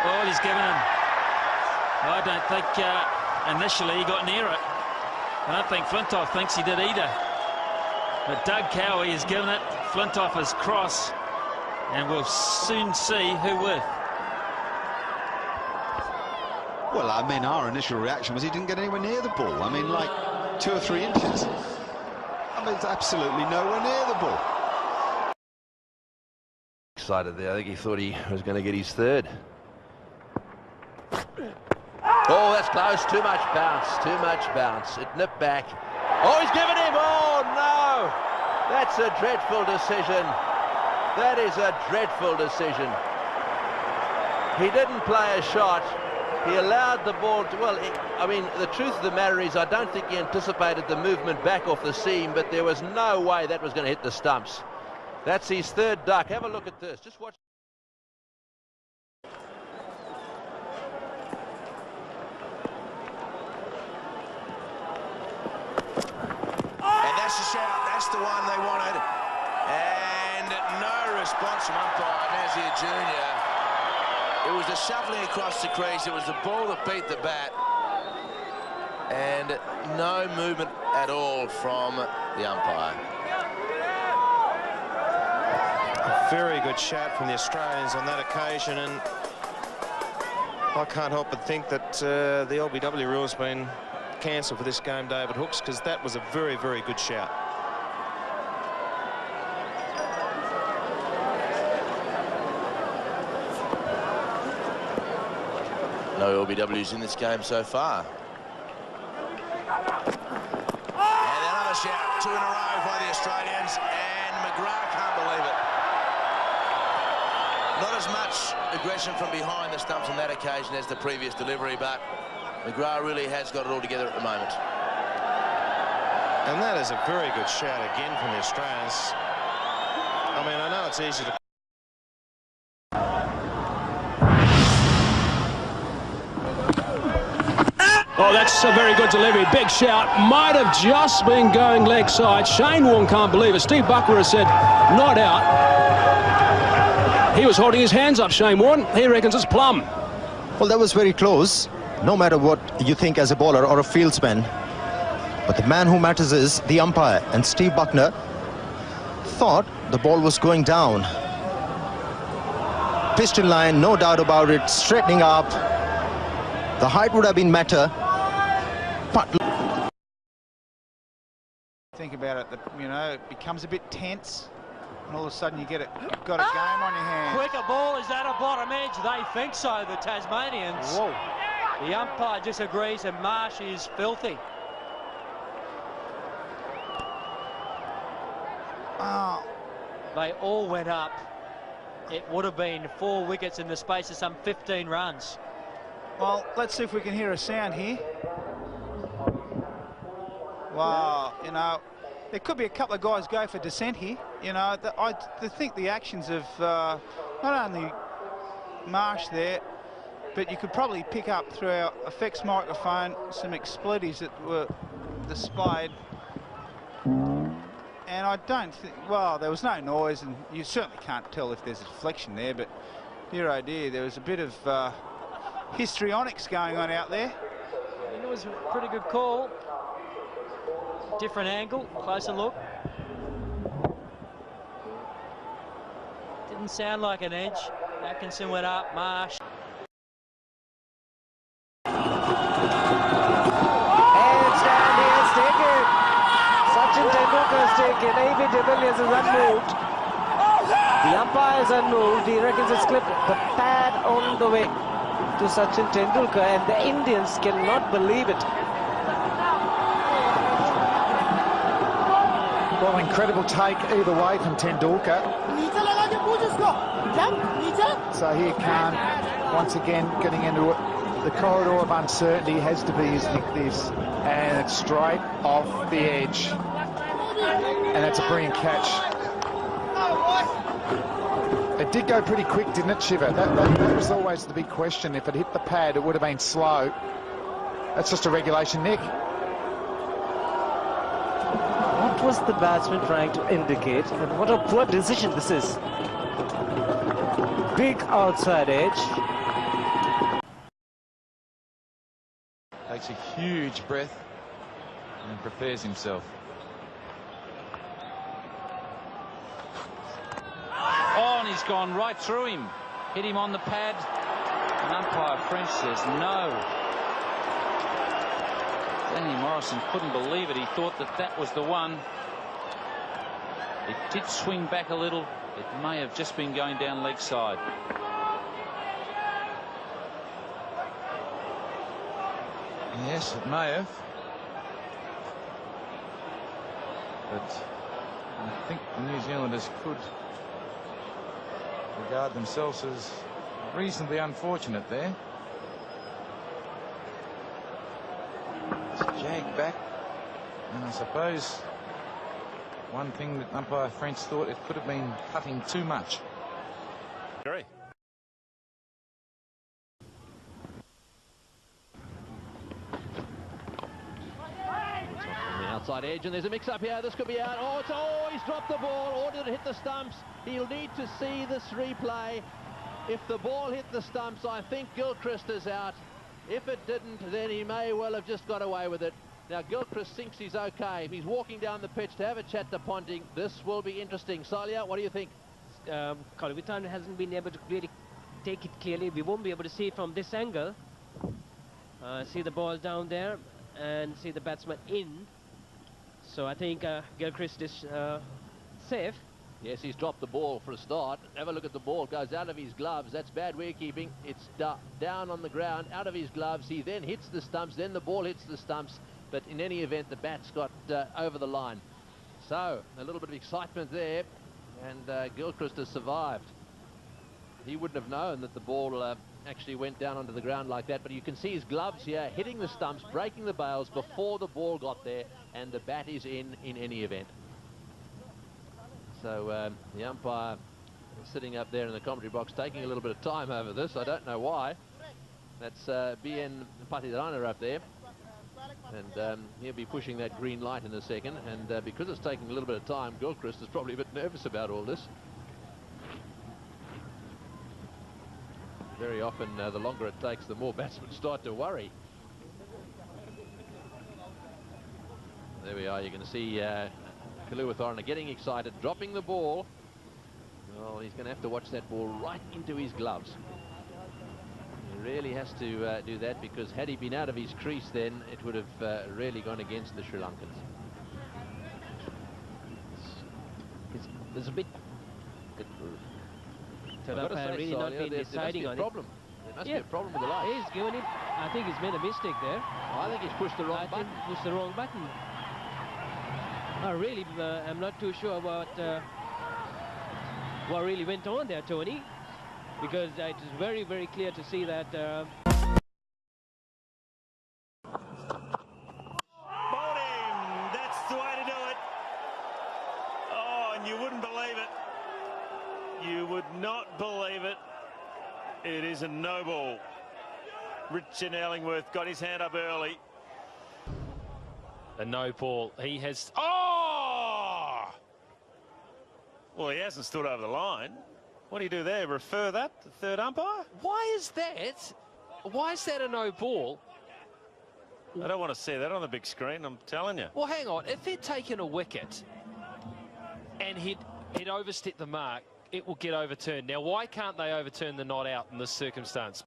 Well, he's given him. I don't think initially he got near it. I don't think Flintoff thinks he did either. But Doug Cowie has given it Flintoff his cross, and we'll soon see who with. Well, I mean, our initial reaction was he didn't get anywhere near the ball. I mean, like 2 or 3 inches. I mean, it's absolutely nowhere near the ball. Excited there. I think he thought he was going to get his third. Oh, that's close. Too much bounce. Too much bounce. It nipped back. Oh, he's given him. Oh, no. That's a dreadful decision. That is a dreadful decision. He didn't play a shot. He allowed the ball to... Well, I mean, the truth of the matter is I don't think he anticipated the movement back off the seam, but there was no way that was going to hit the stumps. That's his third duck. Have a look at this. Just watch. And that's the shout. That's the one they wanted. And no response from umpire Nazir Jr. It was the shuffling across the crease. It was the ball that beat the bat. And no movement at all from the umpire. A very good shout from the Australians on that occasion, and I can't help but think that the LBW rule's been cancelled for this game, David Hooks, because that was a very, very good shout. No LBWs in this game so far. And another shout, 2 in a row by the Australians, and McGrath can't believe it. Not as much aggression from behind the stumps on that occasion as the previous delivery, but McGrath really has got it all together at the moment. And that is a very good shout again from the Australians. I mean, I know it's easy to... Oh, that's a very good delivery. Big shout. Might have just been going leg side. Shane Warne can't believe it. Steve Buckler has said not out. He was holding his hands up, Shane Warne. He reckons it's plumb. Well, that was very close, no matter what you think as a bowler or a fieldsman. But the man who matters is the umpire, and Steve Buckner thought the ball was going down. Piston line, no doubt about it, straightening up. The height would have been better, but... Think about it, you know, it becomes a bit tense, and all of a sudden you've got a game on your hands. Quicker ball, is that a bottom edge? They think so, the Tasmanians. Whoa. The umpire disagrees, and Marsh is filthy. Oh. They all went up. It would have been 4 wickets in the space of some 15 runs. Well, let's see if we can hear a sound here. Wow, you know, there could be a couple of guys go for dissent here. You know, I think the actions of not only Marsh there, but you could probably pick up through our effects microphone some expletives that were displayed. And I don't think, well, there was no noise, and you certainly can't tell if there's a deflection there, but dear oh dear, there was a bit of histrionics going on out there. It was a pretty good call. Different angle, closer look. Didn't sound like an edge. Atkinson went up, Marsh. And stand he has taken. Sachin Tendulkar has taken. A.B. de Villiers is unmoved. The umpire is unmoved. He reckons it's clipped. The pad on the way to Sachin Tendulkar, and the Indians cannot believe it. Well, incredible take either way from Tendulkar. So here Khan, once again, getting into it. The corridor of uncertainty has to be his nick this, and it's straight off the edge. And it's a brilliant catch. It did go pretty quick, didn't it, Shiva? That was always the big question. If it hit the pad, it would have been slow. That's just a regulation nick. What was the batsman trying to indicate? And what a poor decision this is. Big outside edge. Takes a huge breath and prepares himself. Oh, and he's gone right through him. Hit him on the pad. And umpire French says no. Danny Morrison couldn't believe it. He thought that that was the one. It did swing back a little. It may have just been going down leg side. Yes, it may have. But I think the New Zealanders could regard themselves as reasonably unfortunate there. It's jagged back, and I suppose one thing that umpire French thought it could have been cutting too much. Great. Outside edge, and there's a mix-up here. This could be out. Oh, he's dropped the ball. Or did it hit the stumps? He'll need to see this replay. If the ball hit the stumps, I think Gilchrist is out. If it didn't, then he may well have just got away with it. Now, Gilchrist thinks he's okay. If he's walking down the pitch to have a chat to Ponting, this will be interesting. Salia, what do you think? Kalavitan hasn't been able to really take it clearly. We won't be able to see it from this angle. See the ball down there and see the batsman in. So I think Gilchrist is safe. Yes, he's dropped the ball for a start. Have a look at the ball. It goes out of his gloves. That's bad wicketkeeping. It's down on the ground, out of his gloves. He then hits the stumps. Then the ball hits the stumps. But in any event, the bat's got over the line. So a little bit of excitement there. And Gilchrist has survived. He wouldn't have known that the ball actually went down onto the ground like that. But you can see his gloves here hitting the stumps, breaking the bails before the ball got there. And the bat is in any event. So the umpire sitting up there in the commentary box taking a little bit of time over this. I don't know why. That's BN Patidarana up there. And he'll be pushing that green light in a second. And because it's taking a little bit of time, Gilchrist is probably a bit nervous about all this. Very often, the longer it takes, the more batsmen start to worry. There we are. You can see Kaluwitharana getting excited, dropping the ball. Well, he's going to have to watch that ball right into his gloves. He really has to do that, because had he been out of his crease, then it would have really gone against the Sri Lankans. There's a bit... So that really not been deciding on it. There must be a problem with the light. He's given him. I think he's made a mistake there. I think he's pushed the wrong button. Pushed the wrong button. I really am not too sure about what really went on there, Tony, because it is very, very clear to see that. Bowling, that's the way to do it. Oh, and you wouldn't believe it. You would not believe it. It is a no ball. Richard Ellingworth got his hand up early. A no ball. He has... Oh! Well, he hasn't stood over the line. What do you do there? Refer that to the third umpire? Why is that? Why is that a no ball? I don't want to see that on the big screen, I'm telling you. Well, hang on. If they'd taken a wicket and he'd overstepped the mark, it will get overturned. Now, why can't they overturn the not out in this circumstance?